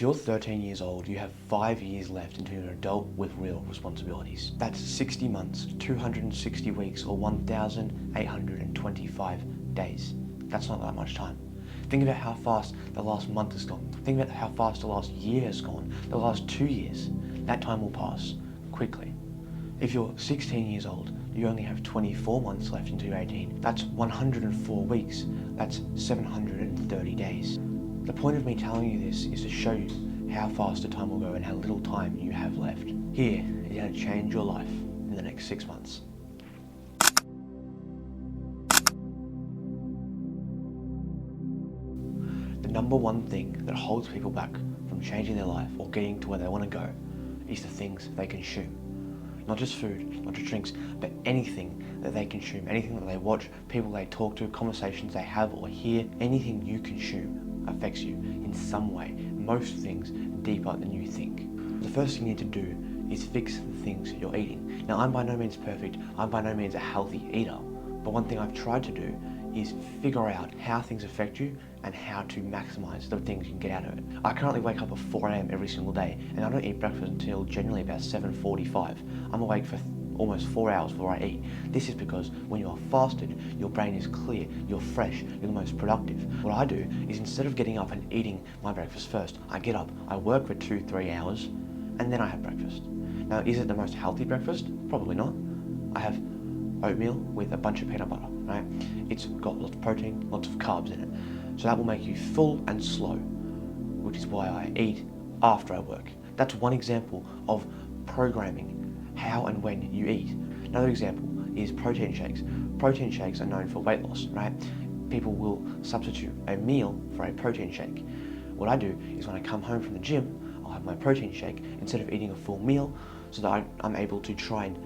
If you're 13 years old, you have 5 years left until you're an adult with real responsibilities. That's 60 months, 260 weeks, or 1,825 days. That's not that much time. Think about how fast the last month has gone. Think about how fast the last year has gone, the last 2 years. That time will pass quickly. If you're 16 years old, you only have 24 months left until you're 18. That's 104 weeks. That's 730 days. The point of me telling you this is to show you how fast the time will go and how little time you have left. Here is how to change your life in the next 6 months. The number one thing that holds people back from changing their life or getting to where they want to go is the things they consume. Not just food, not just drinks, but anything that they consume, anything that they watch, people they talk to, conversations they have or hear, anything you consume affects you in some way, most things deeper than you think. The first thing you need to do is fix the things you're eating. Now, I'm by no means perfect, I'm by no means a healthy eater, but one thing I've tried to do is figure out how things affect you and how to maximize the things you can get out of it. I currently wake up at 4 AM every single day, and I don't eat breakfast until generally about 7:45. I'm awake for almost 4 hours before I eat. This is because when you are fasted, your brain is clear, you're fresh, you're the most productive. What I do is instead of getting up and eating my breakfast first, I get up, I work for 2-3 hours, and then I have breakfast. Now, is it the most healthy breakfast? Probably not. I have oatmeal with a bunch of peanut butter, right? It's got lots of protein, lots of carbs in it. So that will make you full and slow, which is why I eat after I work. That's one example of programming how and when you eat. Another example is protein shakes. Protein shakes are known for weight loss, right? People will substitute a meal for a protein shake. What I do is when I come home from the gym, I'll have my protein shake instead of eating a full meal so that I'm able to try and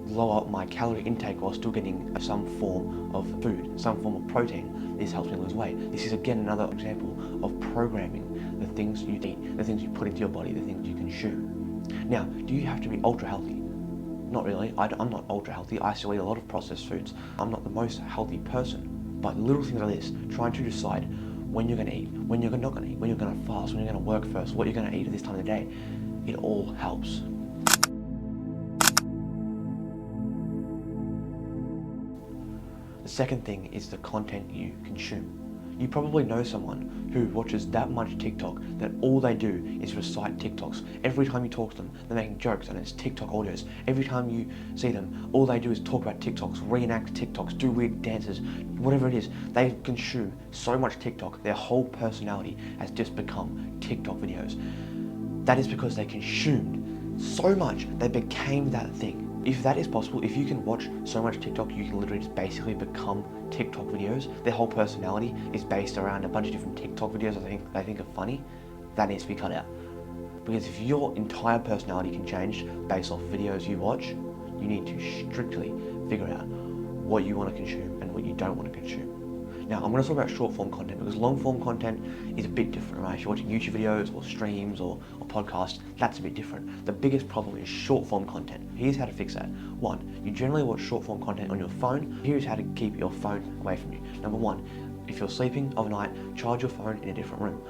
lower my calorie intake while still getting some form of food, some form of protein. This helps me lose weight. This is again another example of programming the things you eat, the things you put into your body, the things you consume. Now, do you have to be ultra healthy? Not really. I'm not ultra healthy. I still eat a lot of processed foods. I'm not the most healthy person. But little things like this, trying to decide when you're going to eat, when you're not going to eat, when you're going to fast, when you're going to work first, what you're going to eat at this time of the day, it all helps. The second thing is the content you consume. You probably know someone who watches that much TikTok that all they do is recite TikToks. Every time you talk to them, they're making jokes and it's TikTok audios. Every time you see them, all they do is talk about TikToks, reenact TikToks, do weird dances, whatever it is. They consume so much TikTok, their whole personality has just become TikTok videos. That is because they consumed so much, they became that thing. If that is possible, if you can watch so much TikTok, you can literally just basically become TikTok videos. Their whole personality is based around a bunch of different TikTok videos they think are funny. That needs to be cut out. Because if your entire personality can change based off videos you watch, you need to strictly figure out what you want to consume and what you don't want to consume. Now, I'm going to talk about short form content because long form content is a bit different, right? If you're watching YouTube videos or streams or podcasts, that's a bit different. The biggest problem is short form content. Here's how to fix that. 1, you generally watch short form content on your phone. Here's how to keep your phone away from you. Number 1, if you're sleeping overnight, charge your phone in a different room.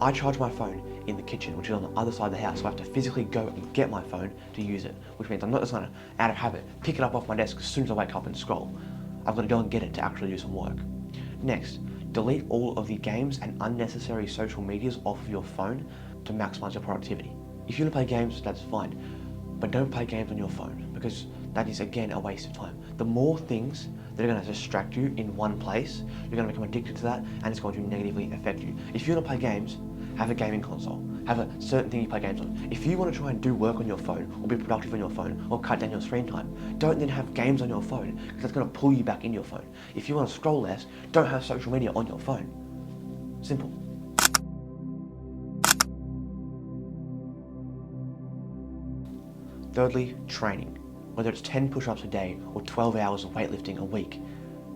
I charge my phone in the kitchen, which is on the other side of the house, so I have to physically go and get my phone to use it, which means I'm not just going to, out of habit, pick it up off my desk as soon as I wake up and scroll. I've got to go and get it to actually do some work. Next, delete all of the games and unnecessary social medias off of your phone to maximize your productivity. If you want to play games, that's fine, but don't play games on your phone because that is again a waste of time. The more things that are going to distract you in one place, you're going to become addicted to that and it's going to negatively affect you. If you want to play games, have a gaming console. Have a certain thing you play games on. If you want to try and do work on your phone or be productive on your phone or cut down your screen time, don't then have games on your phone because that's going to pull you back in your phone. If you want to scroll less, don't have social media on your phone. Simple. Thirdly, training. Whether it's 10 push-ups a day or 12 hours of weightlifting a week,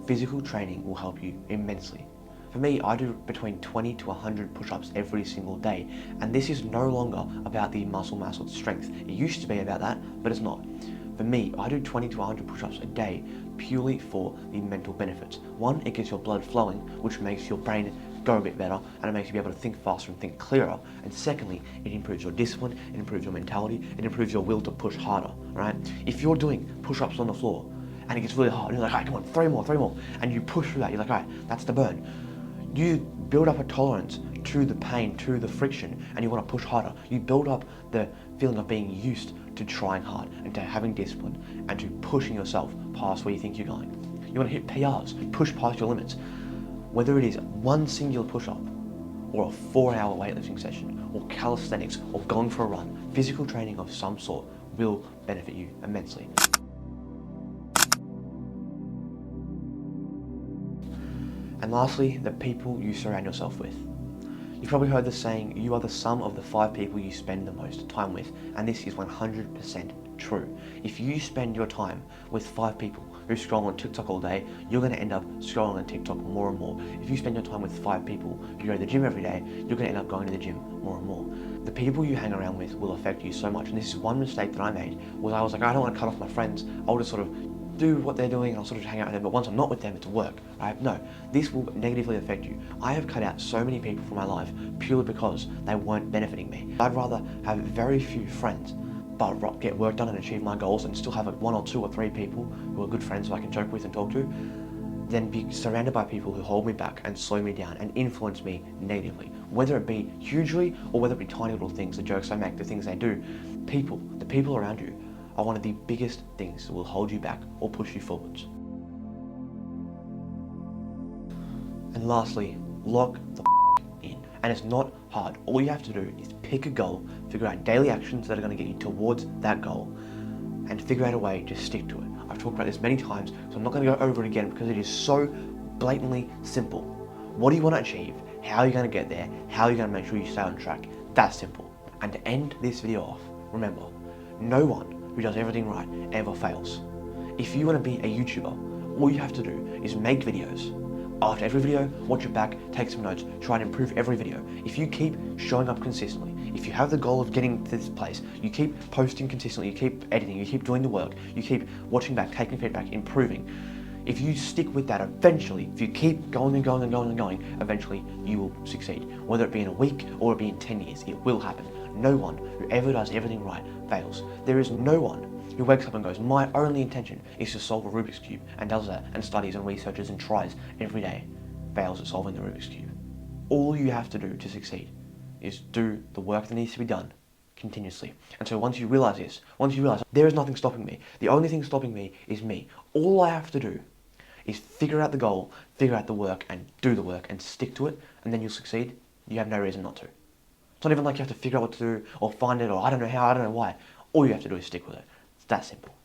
physical training will help you immensely. For me, I do between 20 to 100 push-ups every single day, and this is no longer about the muscle mass or strength. It used to be about that, but it's not. For me, I do 20 to 100 push-ups a day purely for the mental benefits. 1, it gets your blood flowing, which makes your brain go a bit better, and it makes you be able to think faster and think clearer. And secondly, it improves your discipline, it improves your mentality, it improves your will to push harder, right? If you're doing push-ups on the floor and it gets really hard, and you're like, all right, come on, 3 more, and you push through that, you're like, all right, that's the burn. You build up a tolerance to the pain, to the friction, and you want to push harder. You build up the feeling of being used to trying hard and to having discipline and to pushing yourself past where you think you're going. You want to hit PRs, push past your limits. Whether it is one singular push-up or a 4-hour weightlifting session or calisthenics or going for a run, physical training of some sort will benefit you immensely. And lastly, the people you surround yourself with. You've probably heard the saying, you are the sum of the 5 people you spend the most time with, and this is 100% true. If you spend your time with 5 people who scroll on TikTok all day, you're going to end up scrolling on TikTok more and more. If you spend your time with 5 people who go to the gym every day, you're going to end up going to the gym more and more. The people you hang around with will affect you so much, and this is one mistake that I made, was I was like, I don't want to cut off my friends, I'll just sort of do what they're doing and I'll sort of hang out with them, but once I'm not with them, it's work, right? No, this will negatively affect you. I have cut out so many people from my life purely because they weren't benefiting me. I'd rather have very few friends, but get work done and achieve my goals and still have 1 or 2 or 3 people who are good friends who I can joke with and talk to, than be surrounded by people who hold me back and slow me down and influence me negatively. Whether it be hugely or whether it be tiny little things, the jokes I make, the things I do, the people around you are one of the biggest things that will hold you back or push you forwards. And lastly, lock the in. And it's not hard. All you have to do is pick a goal, figure out daily actions that are going to get you towards that goal, and figure out a way to stick to it. I've talked about this many times, so I'm not going to go over it again because it is so blatantly simple. What do you want to achieve? How are you going to get there? How are you going to make sure you stay on track? That's simple. And to end this video off, remember, no one who does everything right ever fails. If you want to be a YouTuber, all you have to do is make videos. After every video, watch it back, take some notes, try and improve every video. If you keep showing up consistently, if you have the goal of getting to this place, you keep posting consistently, you keep editing, you keep doing the work, you keep watching back, taking feedback, improving. If you stick with that, eventually, if you keep going and going and going and going, eventually you will succeed. Whether it be in a week or it be in 10 years, it will happen. No one who ever does everything right fails. There is no one who wakes up and goes, my only intention is to solve a Rubik's Cube, and does that, and studies and researches and tries every day, fails at solving the Rubik's Cube. All you have to do to succeed is do the work that needs to be done continuously. And so once you realize this, there is nothing stopping me. The only thing stopping me is me. All I have to do is figure out the goal, figure out the work, and do the work, and stick to it, and then you'll succeed. You have no reason not to. It's not even like you have to figure out what to do, or find it, or I don't know how, I don't know why. All you have to do is stick with it. It's that simple.